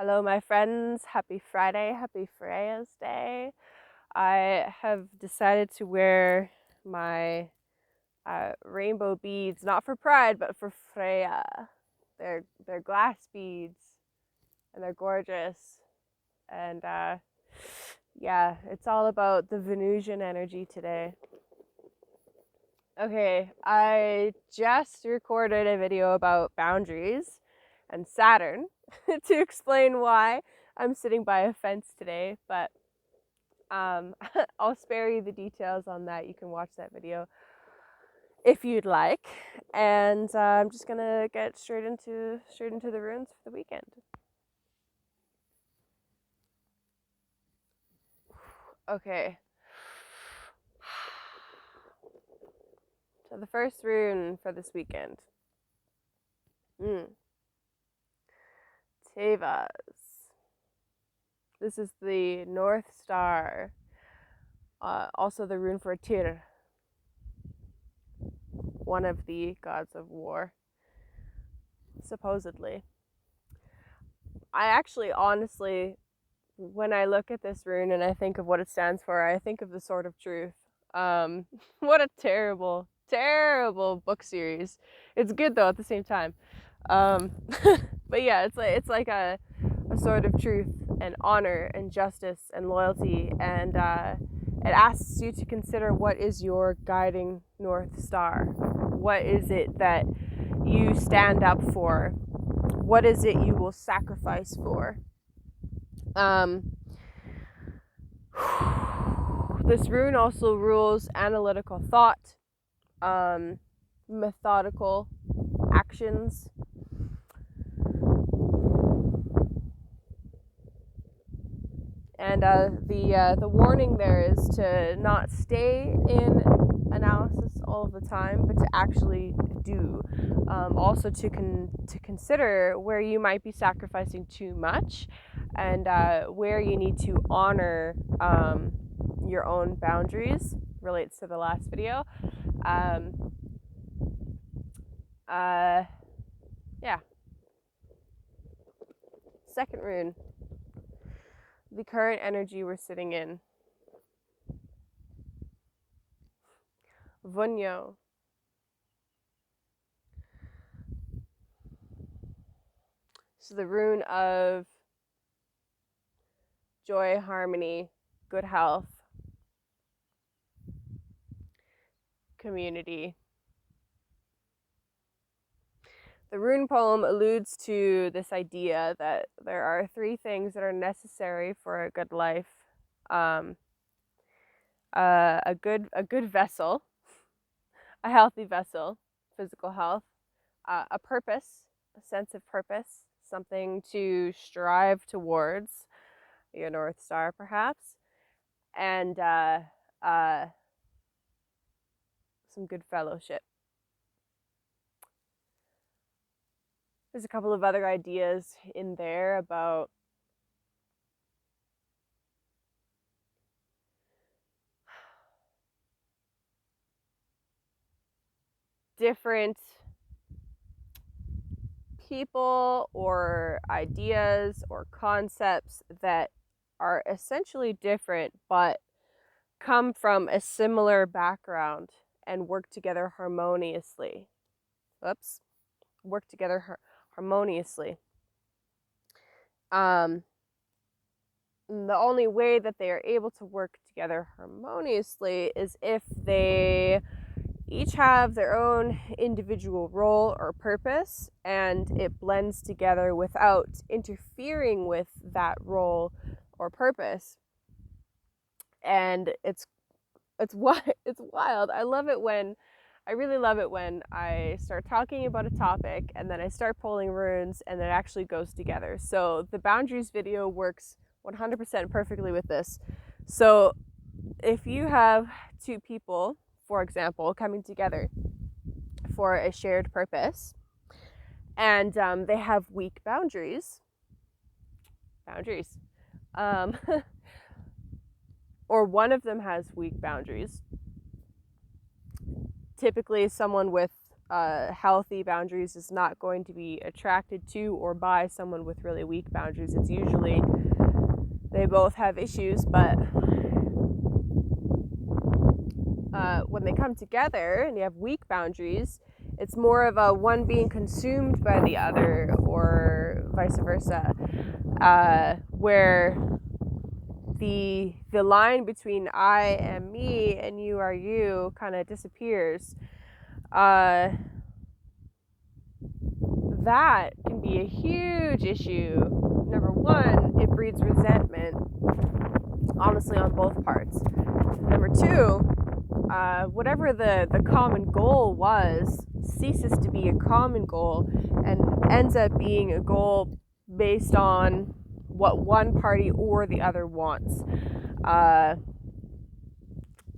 Hello, my friends. Happy Friday. Happy Freya's Day. I have decided to wear my rainbow beads, not for pride, but for Freya. They're glass beads, and they're gorgeous. And yeah, it's all about the Venusian energy today. Okay, I just recorded a video about boundaries and Saturn to explain why I'm sitting by a fence today, but I'll spare you the details on that. You can watch that video if you'd like, and I'm just gonna get straight into the runes for the weekend. Okay. So the first rune for this weekend. Tevas. This is the North Star. Also the rune for Tyr, one of the gods of war, supposedly. I actually, honestly, when I look at this rune and I think of what it stands for, I think of the Sword of Truth. What a terrible, terrible book series. It's good though at the same time. But yeah, it's like a sword of truth and honor and justice and loyalty, and it asks you to consider what is your guiding North Star. What is it that you stand up for? What is it you will sacrifice for? This rune also rules analytical thought, methodical actions. And the warning there is to not stay in analysis all of the time, but to actually do. Also to consider where you might be sacrificing too much, and where you need to honor your own boundaries. Relates to the last video. Yeah. Second rune. The current energy we're sitting in. Vunyo. So the rune of joy, harmony, good health, community. The rune poem alludes to this idea that there are three things that are necessary for a good life. A good vessel, a healthy vessel, physical health, a purpose, a sense of purpose, something to strive towards, your North Star perhaps, and some good fellowship. There's a couple of other ideas in there about different people or ideas or concepts that are essentially different but come from a similar background and work together harmoniously. Work together harmoniously. The only way that they are able to work together harmoniously is if they each have their own individual role or purpose, and it blends together without interfering with that role or purpose. And it's wild. I really love it when I start talking about a topic and then I start pulling runes and it actually goes together. So the boundaries video works 100% perfectly with this. So if you have two people, for example, coming together for a shared purpose, and they have weak boundaries, or one of them has weak boundaries, typically someone with healthy boundaries is not going to be attracted to or by someone with really weak boundaries. It's usually they both have issues, but when they come together and you have weak boundaries, it's more of a one being consumed by the other, or vice versa, where the line between I am me and you are you kind of disappears. That can be a huge issue. Number one, it breeds resentment, honestly, on both parts. Number two, whatever the common goal was ceases to be a common goal and ends up being a goal based on what one party or the other wants.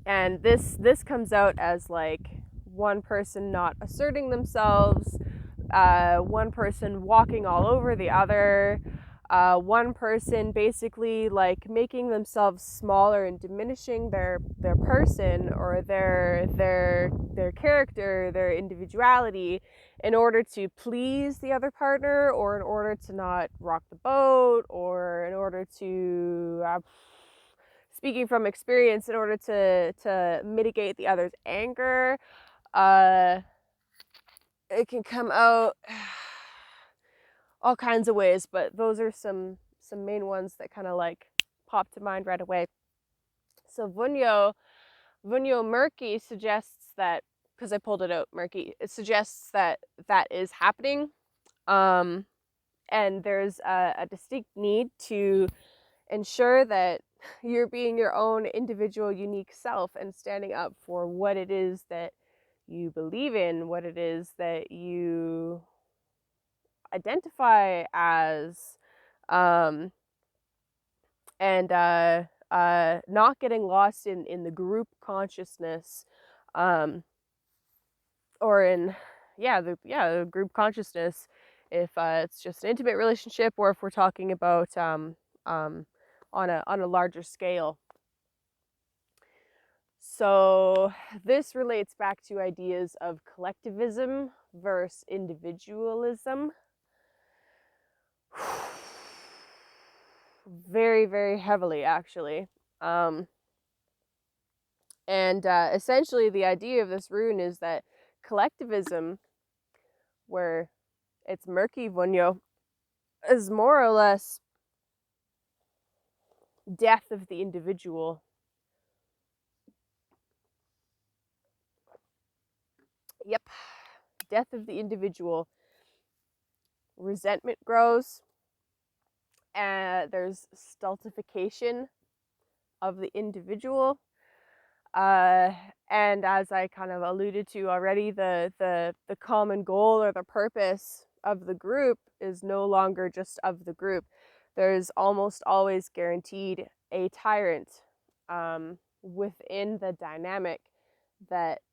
And this comes out as like one person not asserting themselves, one person walking all over the other, one person basically like making themselves smaller and diminishing their person or their character, their individuality, in order to please the other partner, or in order to not rock the boat, or in order to speaking from experience, in order to mitigate the other's anger. It can come out all kinds of ways, but those are some main ones that kind of like pop to mind right away. So Vunyo Murky suggests that, because I pulled it out, Murky, it suggests that that is happening, and there's a distinct need to ensure that you're being your own individual, unique self and standing up for what it is that you believe in, what it is that you identify as, and not getting lost in the group consciousness, or in the group consciousness, if it's just an intimate relationship, or if we're talking about on a larger scale. So this relates back to ideas of collectivism versus individualism. Very, very heavily, actually. And essentially the idea of this rune is that collectivism, where it's murky Vunyo, is more or less death of the individual. Yep, death of the individual. Resentment grows, and there's stultification of the individual. And as I kind of alluded to already, the common goal or the purpose of the group is no longer just of the group. There's almost always guaranteed a tyrant within the dynamic that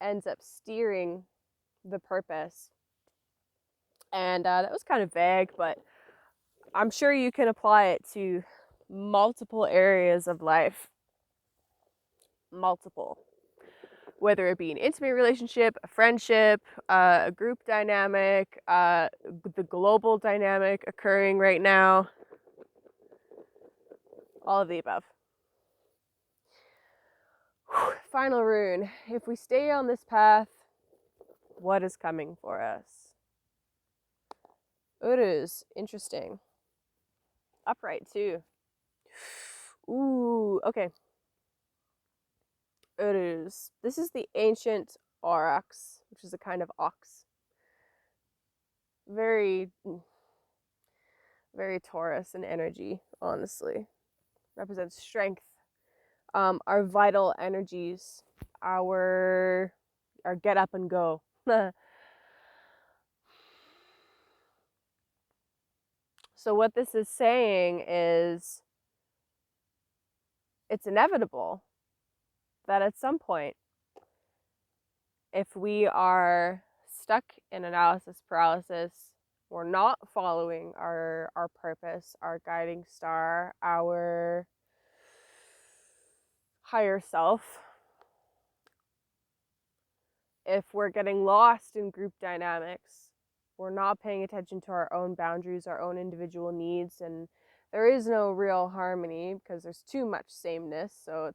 ends up steering the purpose. And that was kind of vague, but I'm sure you can apply it to multiple areas of life. Multiple. Whether it be an intimate relationship, a friendship, a group dynamic, the global dynamic occurring right now. All of the above. Final rune. If we stay on this path, what is coming for us? Uruz. Interesting. Upright, too. Ooh, okay. Uruz. This is the ancient aurochs, which is a kind of ox. Very, very Taurus in energy, honestly. Represents strength, our vital energies, our get up and go. So what this is saying is it's inevitable that at some point, if we are stuck in analysis paralysis, we're not following our purpose, our guiding star, our higher self, if we're getting lost in group dynamics, we're not paying attention to our own boundaries, our own individual needs, and there is no real harmony because there's too much sameness. So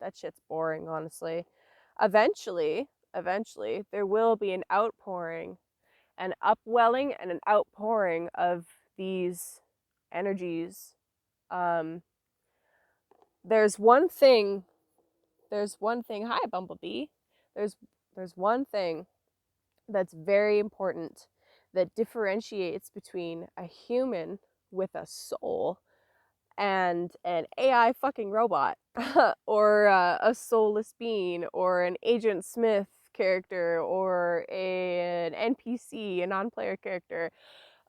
that shit's boring, honestly. Eventually, there will be an outpouring, an upwelling, and an outpouring of these energies. There's one thing. Hi, Bumblebee. There's one thing that's very important that differentiates between a human with a soul and an AI fucking robot, or a soulless being, or an Agent Smith character, or an NPC, a non-player character.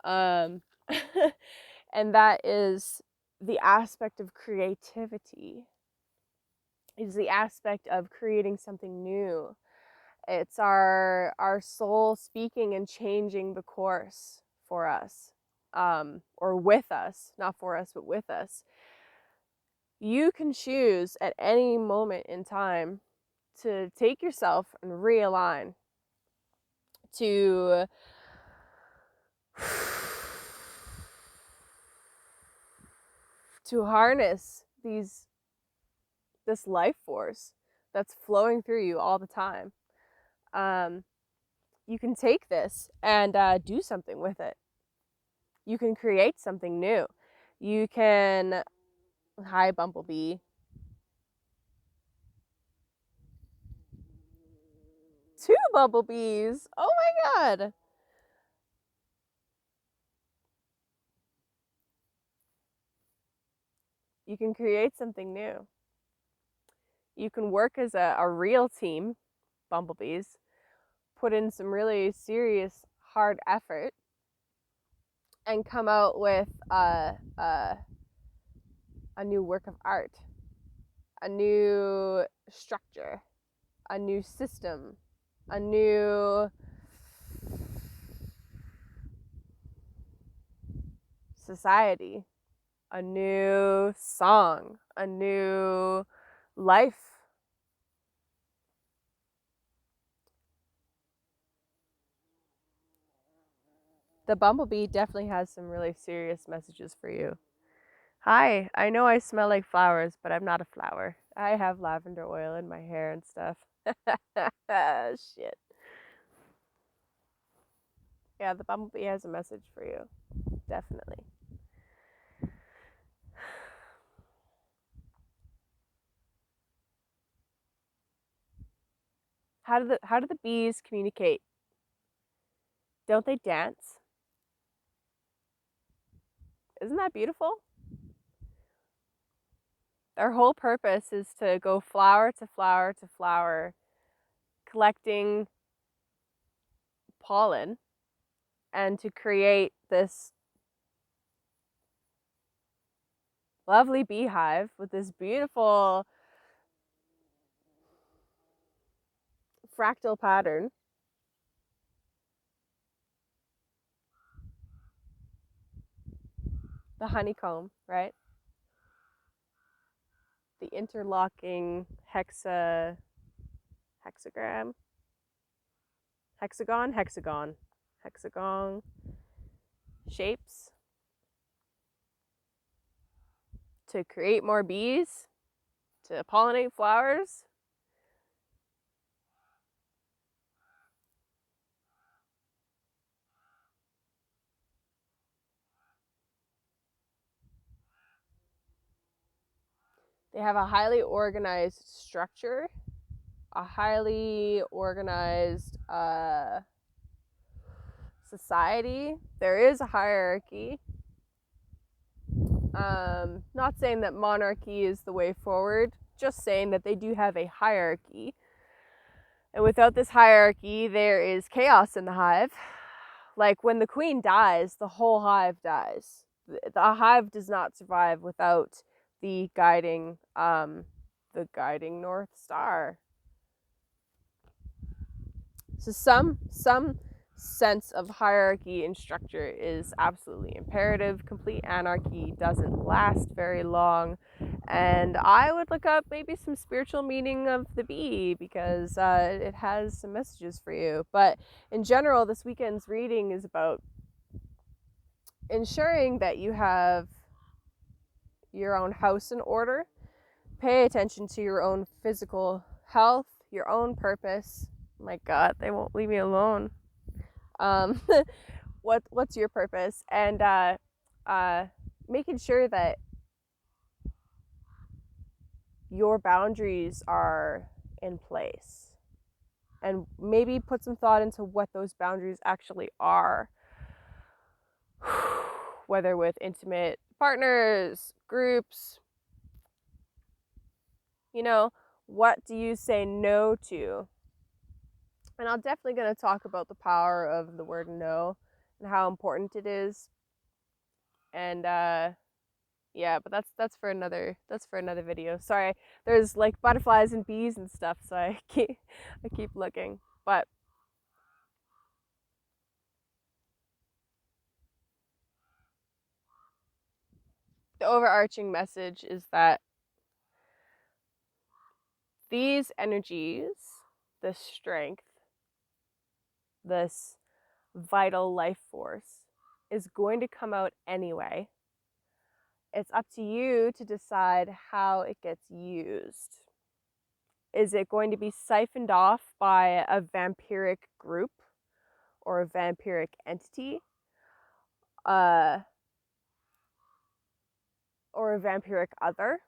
And that is the aspect of creativity. It's the aspect of creating something new. It's our soul speaking and changing the course for us, or with us, not for us, but with us. You can choose at any moment in time to take yourself and realign, to harness this life force that's flowing through you all the time. You can take this and do something with it. You can create something new. You can... Hi, Bumblebee. 2 bumblebees! Oh my god! You can create something new. You can work as a real team, bumblebees, put in some really serious, hard effort, and come out with a new work of art, a new structure, a new system, a new society, a new song, a new life. The bumblebee definitely has some really serious messages for you. Hi, I know I smell like flowers, but I'm not a flower. I have lavender oil in my hair and stuff. Shit. Yeah, the bumblebee has a message for you. Definitely. How do the bees communicate? Don't they dance? Isn't that beautiful? Their whole purpose is to go flower to flower to flower, collecting pollen, and to create this lovely beehive with this beautiful fractal pattern. The honeycomb, right? The interlocking hexagon shapes to create more bees, to pollinate flowers. They have a highly organized structure, a highly organized society. There is a hierarchy. Not saying that monarchy is the way forward, just saying that they do have a hierarchy. And without this hierarchy, there is chaos in the hive. Like when the queen dies, the whole hive dies. The hive does not survive without the guiding North Star. So some sense of hierarchy and structure is absolutely imperative. Complete anarchy doesn't last very long, And I would look up maybe some spiritual meaning of the bee, because it has some messages for you. But in general, this weekend's reading is about ensuring that you have your own house in order. Pay attention to your own physical health, your own purpose. My God, they won't leave me alone. What's your purpose? And making sure that your boundaries are in place, and maybe put some thought into what those boundaries actually are. Whether with intimate partners, groups, what do you say no to? And I'm definitely going to talk about the power of the word no and how important it is. And yeah, but that's for another video. Sorry, there's like butterflies and bees and stuff, so I keep looking. But the overarching message is that these energies, this strength, this vital life force, is going to come out anyway. It's up to you to decide how it gets used. Is it going to be siphoned off by a vampiric group or a vampiric entity? Or a vampiric other?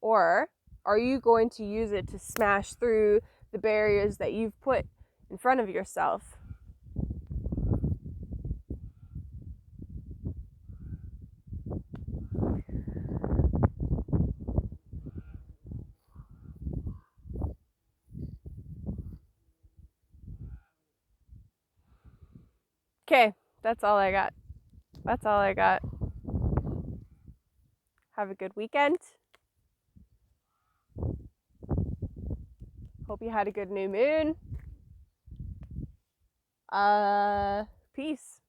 Or are you going to use it to smash through the barriers that you've put in front of yourself? Okay, that's all I got. That's all I got. Have a good weekend. Hope you had a good new moon. Peace.